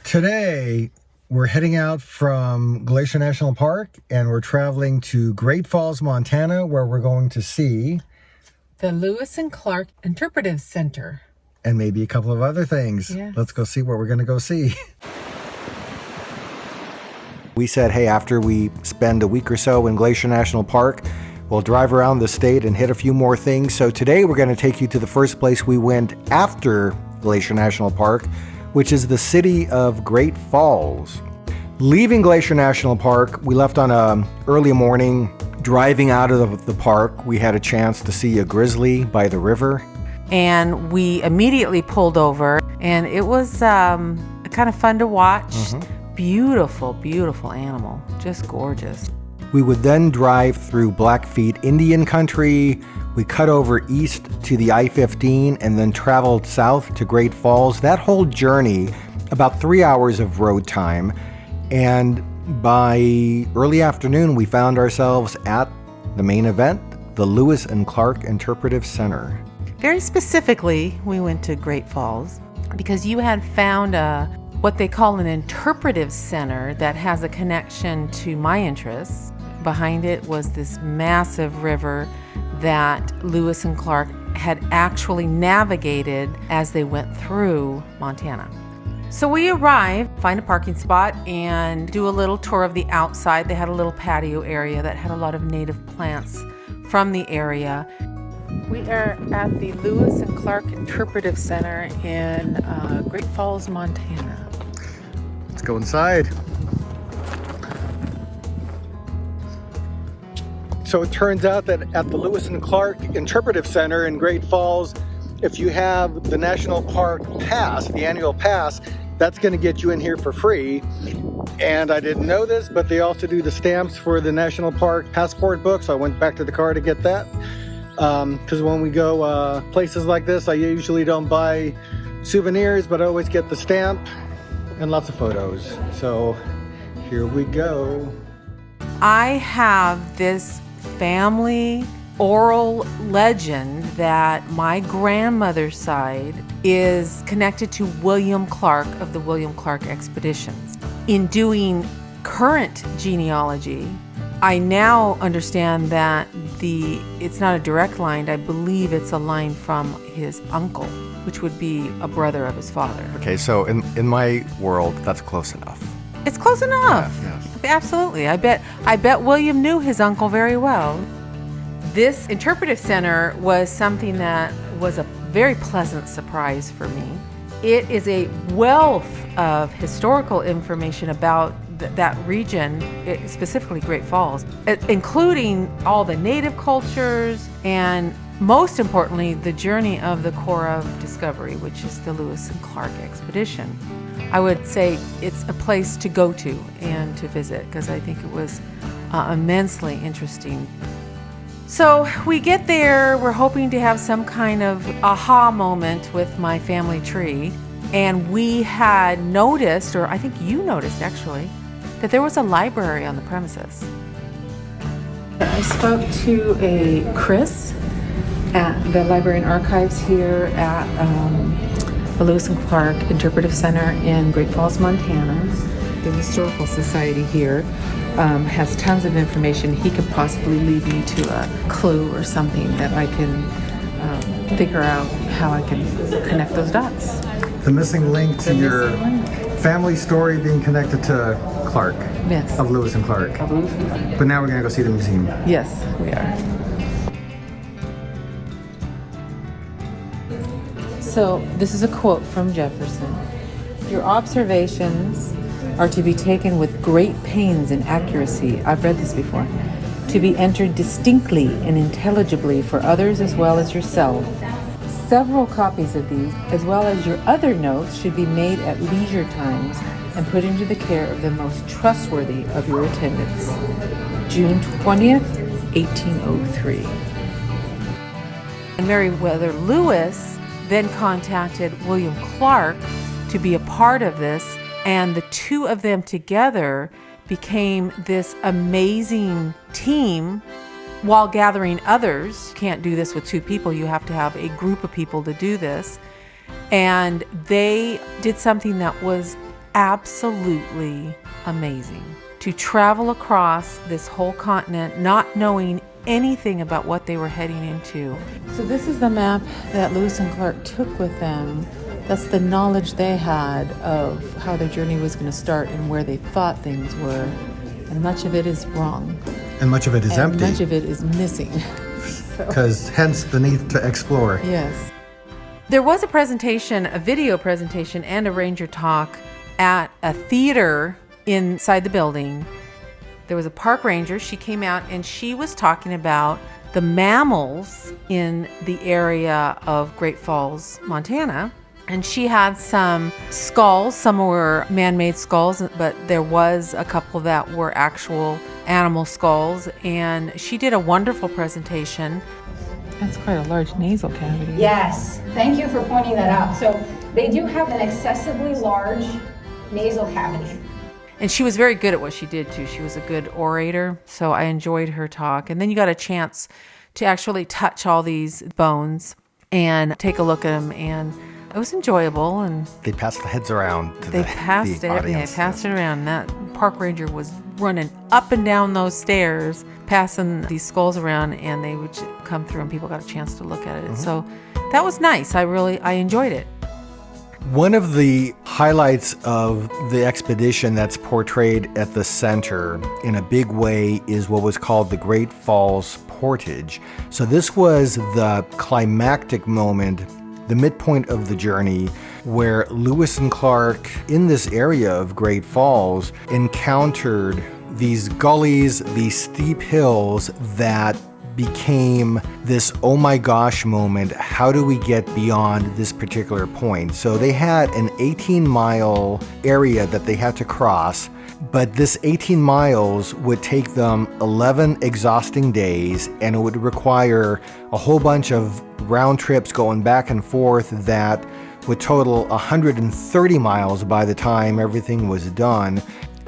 Today, we're heading out from Glacier National Park and we're traveling to Great Falls, Montana, where we're going to see the Lewis and Clark Interpretive Center. And maybe a couple of other things. Yes. Let's go see what we're going to go see. We said, hey, after we spend a week or so in Glacier National Park, we'll drive around the state and hit a few more things. So today we're going to take you to the first place we went after Glacier National Park, which is the city of Great Falls. Leaving Glacier National Park, we left on an early morning. Driving out of the park, we had a chance to see a grizzly by the river. And we immediately pulled over, and it was kind of fun to watch. Beautiful, beautiful animal, just gorgeous. We would then drive through Blackfeet Indian country. We cut over east to the I-15 and then traveled south to Great Falls. That whole journey, about 3 hours of road time. And by early afternoon, we found ourselves at the main event, the Lewis and Clark Interpretive Center. Very specifically, we went to Great Falls because you had found what they call an interpretive center that has a connection to my interests. Behind it was this massive river that Lewis and Clark had actually navigated as they went through Montana. So we arrive, find a parking spot, and do a little tour of the outside. They had a little patio area that had a lot of native plants from the area. We are at the Lewis and Clark Interpretive Center in Great Falls, Montana. Let's go inside. So it turns out that at the Lewis and Clark Interpretive Center in Great Falls, if you have the National Park Pass, the annual pass, that's going to get you in here for free. And I didn't know this, but they also do the stamps for the National Park passport book, so I went back to the car to get that. Because when we go places like this, I usually don't buy souvenirs, but I always get the stamp and lots of photos. So here we go. I have this family oral legend that my grandmother's side is connected to William Clark of the William Clark Expeditions. In doing current genealogy, I now understand that it's not a direct line. I believe it's a line from his uncle, which would be a brother of his father. Okay, so in my world, that's close enough. It's close enough. Yeah, yes. Absolutely. I bet William knew his uncle very well. This interpretive center was something that was a very pleasant surprise for me. It is a wealth of historical information about that region, specifically Great Falls, including all the native cultures and, most importantly, the journey of the Corps of Discovery, which is the Lewis and Clark Expedition. I would say it's a place to go to and to visit because I think it was immensely interesting. So we get there, we're hoping to have some kind of aha moment with my family tree. And we had noticed, or I think you noticed actually, that there was a library on the premises. I spoke to a Chris at the Library and Archives here at the Lewis and Clark Interpretive Center in Great Falls, Montana. The Historical Society here has tons of information. He could possibly lead me to a clue or something that I can figure out how I can connect those dots. The missing link to your family story being connected to Clark. Yes. Of Lewis and Clark. Of Lewis and Clark. But now we're going to go see the museum. Yes, we are. So this is a quote from Jefferson. Your observations are to be taken with great pains and accuracy. I've read this before. To be entered distinctly and intelligibly for others as well as yourself. Several copies of these, as well as your other notes, should be made at leisure times and put into the care of the most trustworthy of your attendants. June 20th, 1803. And Meriwether Lewis then contacted William Clark to be a part of this, and the two of them together became this amazing team while gathering others. You can't do this with two people. You have to have a group of people to do this. And they did something that was absolutely amazing. To travel across this whole continent, not knowing anything about what they were heading into. So this is the map that Lewis and Clark took with them. That's the knowledge they had of how their journey was going to start and where they thought things were. And much of it is wrong. And much of it is empty. Much of it is missing. Because hence the need to explore. Yes. There was a presentation, a video presentation, and a ranger talk at a theater inside the building. There was a park ranger. She came out and she was talking about the mammals in the area of Great Falls, Montana. And she had some skulls. Some were man-made skulls, but there was a couple that were actual animal skulls. And she did a wonderful presentation. That's quite a large nasal cavity. Yes, thank you for pointing that out. So they do have an excessively large nasal cavity. And she was very good at what she did too. She was a good orator, so I enjoyed her talk. And then you got a chance to actually touch all these bones and take a look at them, and it was enjoyable. And They passed the heads around to they the passed it. audience. They passed it around. And that park ranger was running up and down those stairs, passing these skulls around, and they would come through, and people got a chance to look at it. So that was nice. I enjoyed it. One of the highlights of the expedition that's portrayed at the center in a big way is what was called the Great Falls Portage. So this was the climactic moment, the midpoint of the journey, where Lewis and Clark in this area of Great Falls encountered these gullies, these steep hills that became this oh my gosh moment. How do we get beyond this particular point? So they had an 18-mile area that they had to cross, but this 18 miles would take them 11 exhausting days, and it would require a whole bunch of round trips going back and forth that would total 130 miles by the time everything was done.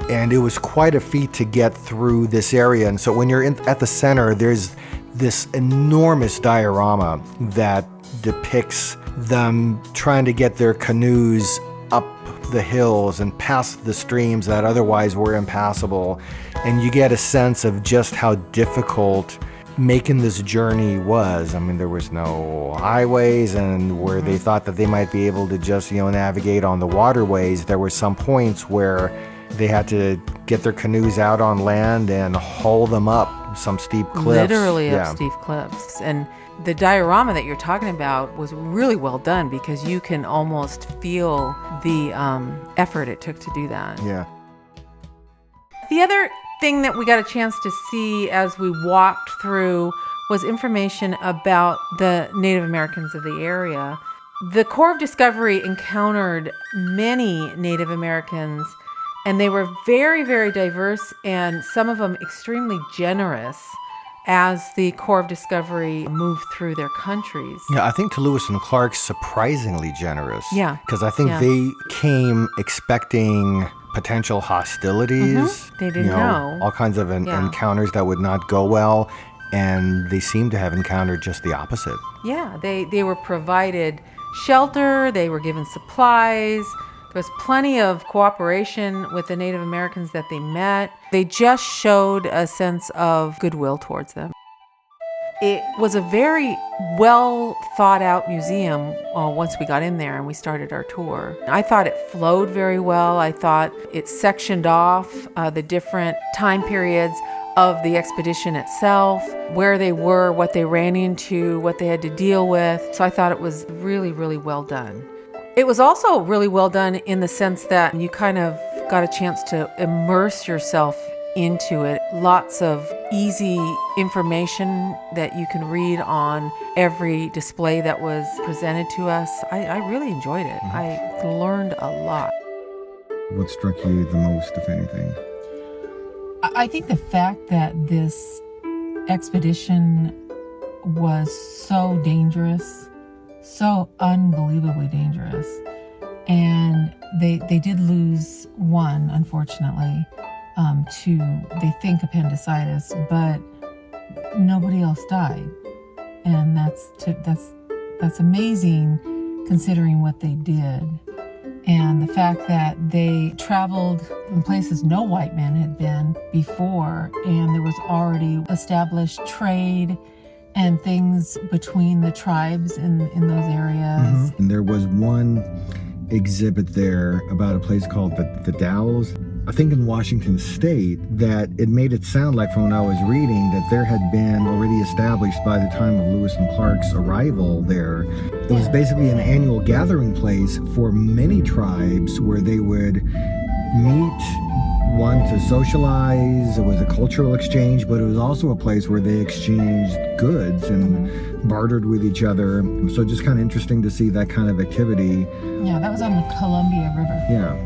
And it was quite a feat to get through this area. And so when you're at the center, there's this enormous diorama that depicts them trying to get their canoes up the hills and past the streams that otherwise were impassable. And you get a sense of just how difficult making this journey was. I mean, there was no highways, and where they thought that they might be able to just, navigate on the waterways, there were some points where they had to get their canoes out on land and haul them up some steep cliffs. Literally up steep cliffs. And the diorama that you're talking about was really well done, because you can almost feel the effort it took to do that. Yeah. The other thing that we got a chance to see as we walked through was information about the Native Americans of the area. The Corps of Discovery encountered many Native Americans, and they were very, very diverse, and some of them extremely generous as the Corps of Discovery moved through their countries. Yeah, I think to Lewis and Clark, surprisingly generous. Yeah. Because I think they came expecting potential hostilities. They didn't know. All kinds of encounters that would not go well. And they seem to have encountered just the opposite. Yeah, they were provided shelter, they were given supplies. There was plenty of cooperation with the Native Americans that they met. They just showed a sense of goodwill towards them. It was a very well thought out museum once we got in there and we started our tour. I thought it flowed very well. I thought it sectioned off the different time periods of the expedition itself, where they were, what they ran into, what they had to deal with. So I thought it was really, really well done. It was also really well done in the sense that you kind of got a chance to immerse yourself into it. Lots of easy information that you can read on every display that was presented to us. I really enjoyed it. I learned a lot. What struck you the most, if anything? I think the fact that this expedition was so dangerous, so unbelievably dangerous, and they did lose one, unfortunately, to, they think, appendicitis, but nobody else died, and that's amazing considering what they did. And the fact that they traveled in places no white men had been before, and there was already established trade and things between the tribes in those areas. And there was one exhibit there about a place called the Dalles, I think in Washington State, that it made it sound like, from when I was reading, that there had been already established by the time of Lewis and Clark's arrival there. It was basically an annual gathering place for many tribes where they would meet, one, to socialize. It was a cultural exchange, but it was also a place where they exchanged goods and bartered with each other. So just kind of interesting to see that kind of activity. Yeah, that was on the Columbia River. Yeah.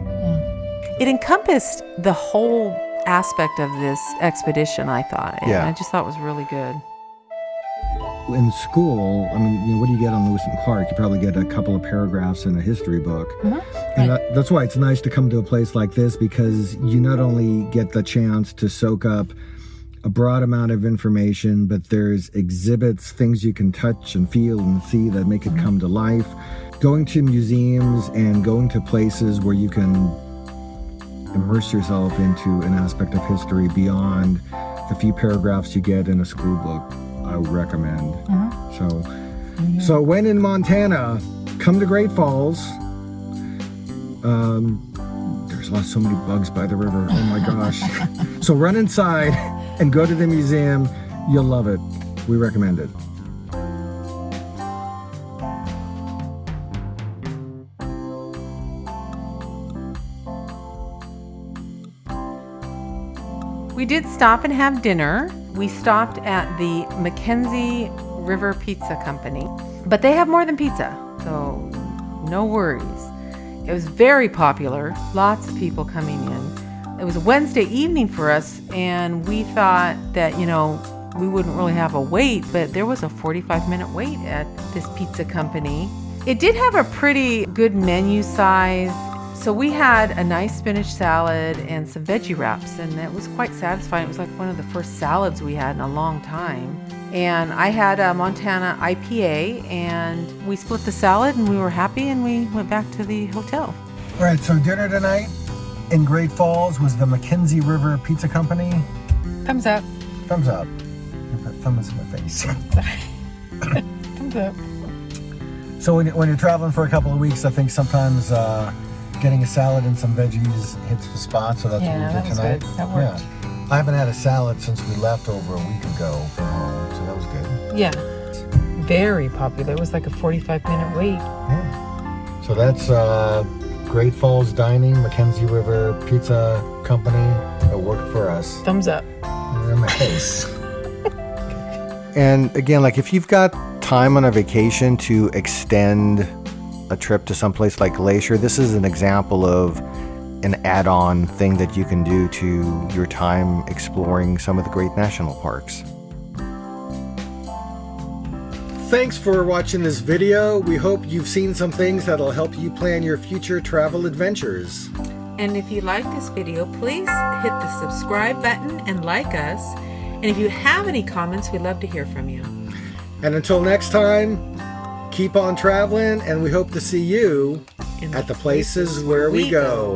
It encompassed the whole aspect of this expedition, I thought. And I just thought it was really good. In school, I mean, what do you get on Lewis and Clark? You probably get a couple of paragraphs in a history book. And that's why it's nice to come to a place like this, because you not only get the chance to soak up a broad amount of information, but there's exhibits, things you can touch and feel and see that make it come to life. Going to museums and going to places where you can immerse yourself into an aspect of history beyond the few paragraphs you get in a school book, I would recommend. So when in Montana, come to Great Falls. There's so many bugs by the river. Oh my gosh. So run inside and go to the museum. You'll love it. We recommend it. We did stop and have dinner. We stopped at the Mackenzie River Pizza Company, but they have more than pizza, so no worries. It was very popular, lots of people coming in. It was a Wednesday evening for us, and we thought that, we wouldn't really have a wait, but there was a 45-minute wait at this pizza company. It did have a pretty good menu size. So we had a nice spinach salad and some veggie wraps, and it was quite satisfying. It was like one of the first salads we had in a long time. And I had a Montana IPA, and we split the salad, and we were happy, and we went back to the hotel. All right, so dinner tonight in Great Falls was the Mackenzie River Pizza Company. Thumbs up. Thumbs up. That thumb is in my face. Thumbs up. So when you're traveling for a couple of weeks, I think sometimes getting a salad and some veggies hits the spot, so that's what we did tonight. Good. That worked. Yeah. I haven't had a salad since we left over a week ago from home, so that was good. Yeah. Very popular. It was like a 45-minute wait. Yeah. So that's Great Falls Dining, Mackenzie River Pizza Company. It worked for us. Thumbs up. In my face. And again, like if you've got time on a vacation to extend a trip to someplace like Glacier, this is an example of an add-on thing that you can do to your time exploring some of the great national parks. Thanks for watching this video. We hope you've seen some things that'll help you plan your future travel adventures. And if you like this video, please hit the subscribe button and like us. And if you have any comments, we'd love to hear from you. And until next time, keep on traveling, and we hope to see you at the places where we go.